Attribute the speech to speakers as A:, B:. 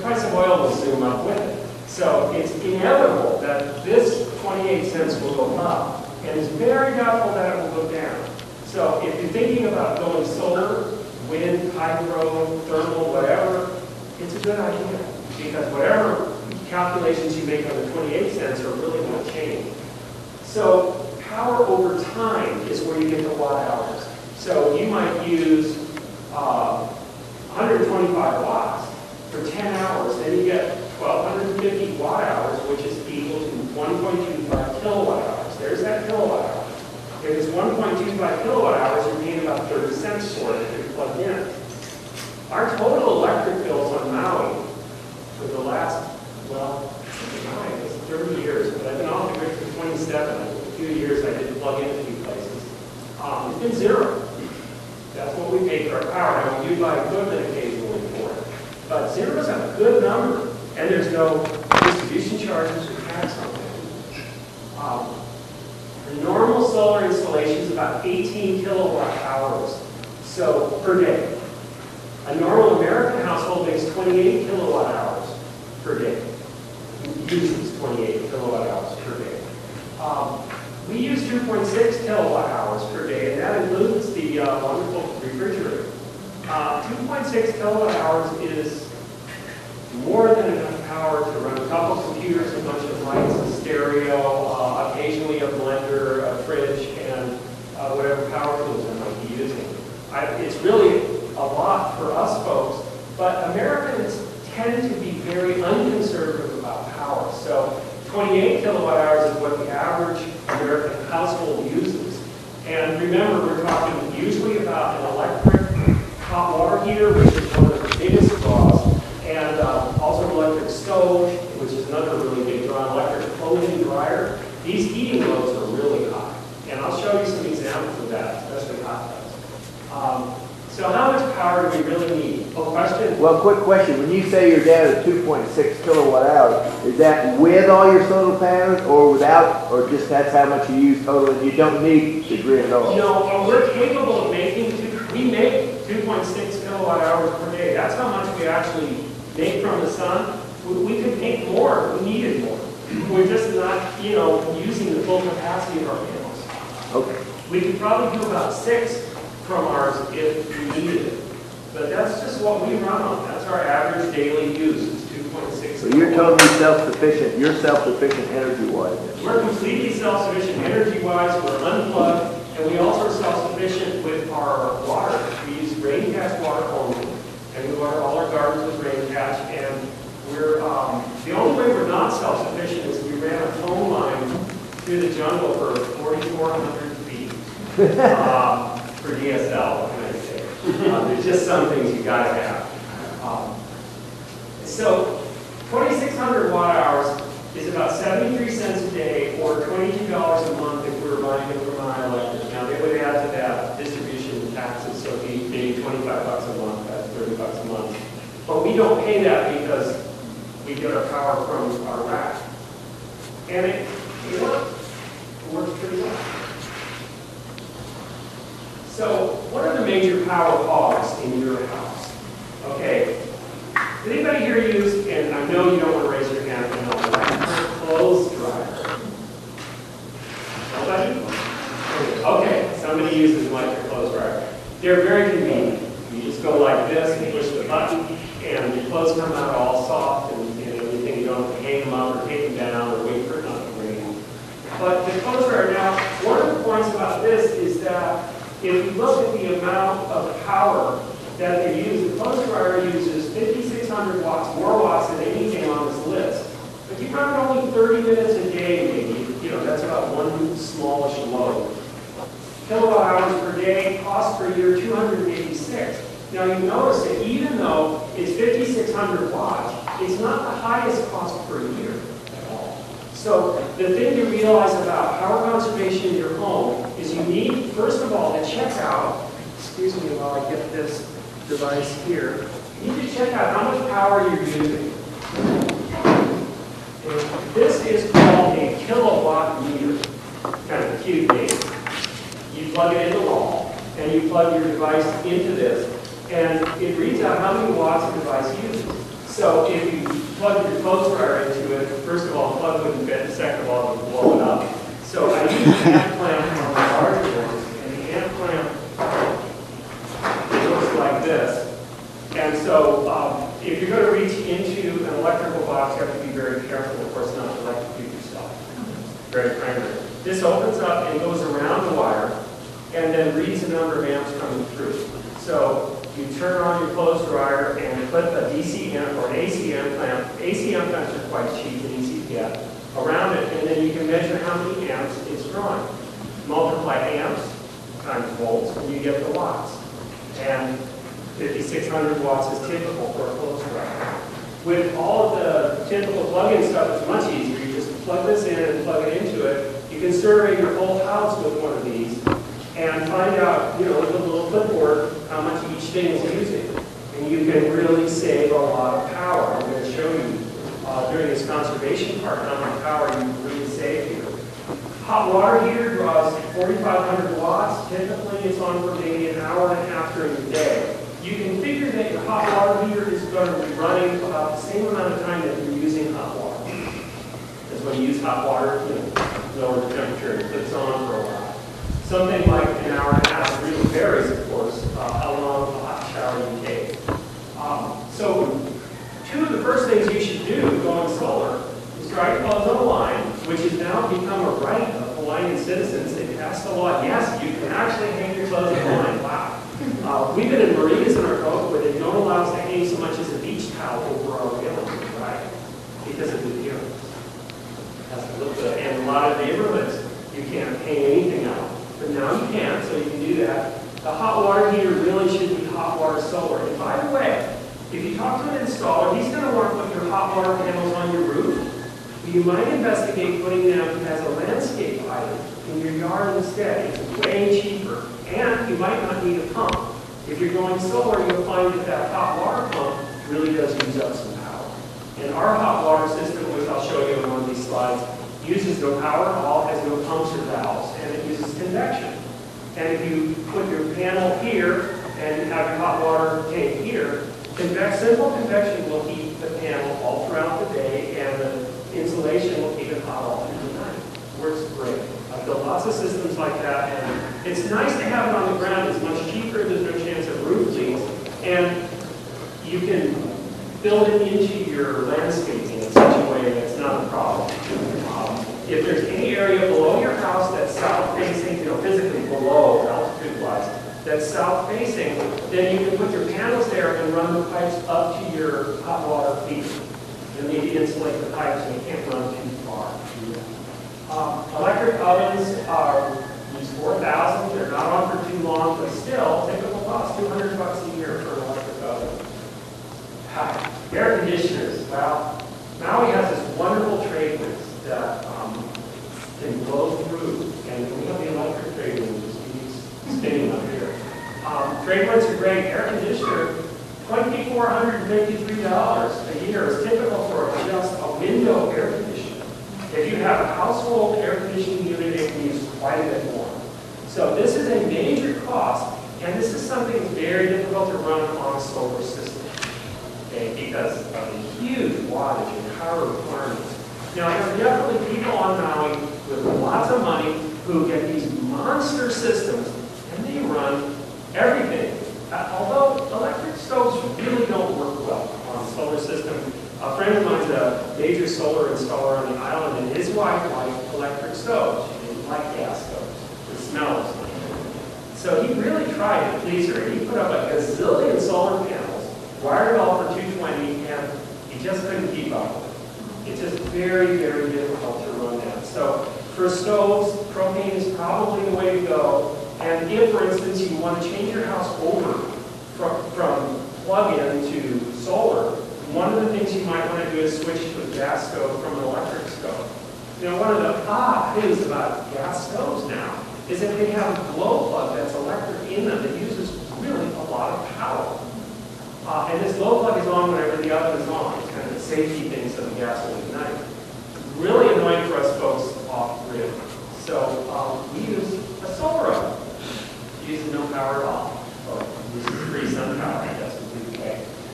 A: price of oil will zoom up with it. So it's inevitable that this 28 cents will go up, and it's very doubtful that it will go down. So if you're thinking about going solar, wind, hydro, thermal, whatever, it's a good idea, because whatever calculations you make on the 28 cents are really going to change. So power over time is where you get the watt hours. So you might use 125 watts for 10 hours, then you get 1,250 watt hours, which is equal to 1.25 kilowatt hours. There's that kilowatt hour. If it's 1.25 kilowatt hours, you're paying about 30 cents for it if you're plugged in. Our total electric bills on Maui for the last, well, it's 30 years, but I've been off the grid for 27. A few years I did plug in a few places. It's been zero. That's what we pay for our power. Now, we do buy equipment occasionally for it. But zero is a good number, and there's no distribution charges or tax on it. A normal solar installation is about 18 kilowatt hours per day. A normal American household makes 28 kilowatt hours per day. Uses 28 kilowatt hours per day. We use 2.6 kilowatt hours per day, and that includes the wonderful refrigerator. 2.6 kilowatt hours is more than enough power to run a couple computers, a bunch of lights, a stereo, occasionally a blender, a fridge, and whatever power tools I might be using. It's really a lot for us folks, but Americans tend to be very unconservative about power. So 28 kilowatt hours is what the average American household uses. And remember, we're talking usually about an electric hot water heater, which is one of the biggest draws, and also an electric stove, which is another really big draw, an electric clothing dryer. These heating loads are really high. And I'll show you some examples of that, especially hot tubs. So how much power do we really need? Oh, question?
B: Well, quick question. When you say you're down at 2.6 kilowatt hours, is that with all your solar panels or without, or just that's how much you use total and you don't need the grid at all?
A: No, we're capable of making, we make 2.6 kilowatt hours per day. That's how much we actually make from the sun. We could make more if we needed more. We're just not, using the full capacity of our panels.
B: Okay.
A: We could probably do about 6 from ours if we needed it. But that's just what we run on. That's our average daily use, is 2.6.
B: So you're totally self-sufficient. You're self-sufficient energy-wise.
A: We're completely self-sufficient energy-wise. We're unplugged. And we also are self-sufficient with our water. We use rain catch water only. And we water all our gardens with rain catch. And we're, the only way we're not self-sufficient is we ran a phone line through the jungle for 4,400 feet. For DSL, what can I say? There's just some things you got to have. So 2,600 watt hours is about 73 cents a day, or $22 a month if we were buying it from my electric. Now they would add to that distribution taxes, so if you pay 25 bucks a month, that's 30 bucks a month. But we don't pay that because we get our power from our rack, and it works. It works pretty well. So, what are the major power hogs in your house? Okay. Does anybody here use, and I know you don't want to raise your hand, but electric clothes dryer? Nobody? Okay, somebody uses an electric clothes dryer. They're very convenient. You just go like this and push the button, and your clothes come out all soft and everything. You don't have to hang them up or take them down or wait for it not to rain. But the clothes dryer, now, one of the points about this is that if you look at the amount of power that they use, the clothes dryer uses 5,600 watts, more watts than anything on this list. But you run it only 30 minutes a day, maybe. That's about one smallish load. Kilowatt hours per day, cost per year, 286. Now you notice that even though it's 5,600 watts, it's not the highest cost per year at all. So the thing to realize about power conservation in your home is you need, first of all, to check out, excuse me while I get this device here, you need to check out how much power you're using. And this is called a kilowatt meter, kind of a cute name. You plug it in the wall, and you plug your device into this, and it reads out how many watts the device uses. So if you plug your clothes dryer into it, first of all, the plug wouldn't fit, and second of all, it would blow it up. So I use the amp clamp on the larger ones, and the amp clamp, it looks like this. And so if you're going to reach into an electrical box, you have to be very careful, of course, not to electrocute yourself. Very primary. This opens up and goes around the wire, and then reads the number of amps coming through. So you turn on your clothes dryer and put a DC amp or an AC amp clamp. AC amp clamps are quite cheap and easy to get around it, and then you can measure how many amps it's drawing. Multiply amps times volts, and you get the watts. And 5,600 watts is typical for a clothes dryer. With all of the typical plug-in stuff, it's much easier. You just plug this in and plug it into it. You can survey your whole house with one of these and find out, with a little clipboard, how much each thing is using. And you can really save a lot of power. I'm going to show you during this conservation part how much power you really save here. Hot water heater draws 4,500 watts. Typically, it's on for maybe an hour and a half during the day. You can figure that your hot water heater is going to be running about the same amount of time that you're using hot water. Because when you use hot water, lower the temperature, it puts on for a while. Something like an hour and a half really varies, of course, how long a hot shower you take. So two of the first things you should do going solar is try to close on a line, which has now become a right of Hawaiian citizens. They passed a law. Yes, you can actually hang your clothes on a line. Wow. We've been in marinas in our boat where they don't allow us to hang so much as a beach towel over our railing, right? Because of the appearance. Has to look good. And a lot of neighborhoods, you can't hang anything out. But now you can, so you can do that. The hot water heater really should be hot water solar. And by the way, if you talk to an installer, he's going to want to put your hot water panels on your roof. You might investigate putting them as a landscape item in your yard instead. It's way cheaper. And you might not need a pump. If you're going solar, you'll find that that hot water pump really does use up some power. And our hot water system, which I'll show you on one of these slides, uses no power at all, has no pumps or valves, and it uses convection. And if you put your panel here and you have your hot water tank here, simple convection will heat the panel all throughout the day, and the insulation will keep it hot all through the night. Works great. I've built lots of systems like that, and it's nice to have it on the ground. It's much cheaper. There's no chance of roof leaks, and you can build it into your landscaping in such a way that's not a problem. If there's any area below your house that's south-facing, physically below, altitude-wise, that's south-facing, then you can put your panels there and run the pipes up to your hot water feeder. You'll need to insulate the pipes, and you can't run too far. Electric ovens are these 4,000. They're not on for too long, but still, typical cost $200 a year for an electric oven. Air conditioners. Well, Maui has this wonderful trade winds that can blow through, and we have the electric trade wind just keeps spinning up here. Trade winds are great. Air conditioner, $2,453 a year is typical for just a window air conditioner. If you have a household air conditioning unit, it can use quite a bit more. So this is a major cost, and this is something that's very difficult to run on a solar system, okay, because of the huge wattage and power requirements. Now, there are definitely people on Maui with lots of money who get these monster systems, and they run everything. Although electric stoves really don't work well on a solar system. A friend of mine's a major solar installer on the island, and his wife liked electric stoves. She didn't like gas stoves. It smells. So he really tried to please her, and he put up a gazillion solar panels, wired it all for 220, and he just couldn't keep up. It's just very, very difficult to run that. So for stoves, propane is probably the way to go. And if, for instance, you want to change your house over from plug-in to solar, one of the things you might want to do is switch to a gas stove from an electric stove. One of the odd things about gas stoves now is that they have a glow plug that's electric in them that uses really a lot of power. And this glow plug is on whenever the oven is on. It's kind of a safety thing so the gas will ignite. Really annoying for us folks off-grid. So we use a solar oven. It uses no power at all. So it uses free sun power.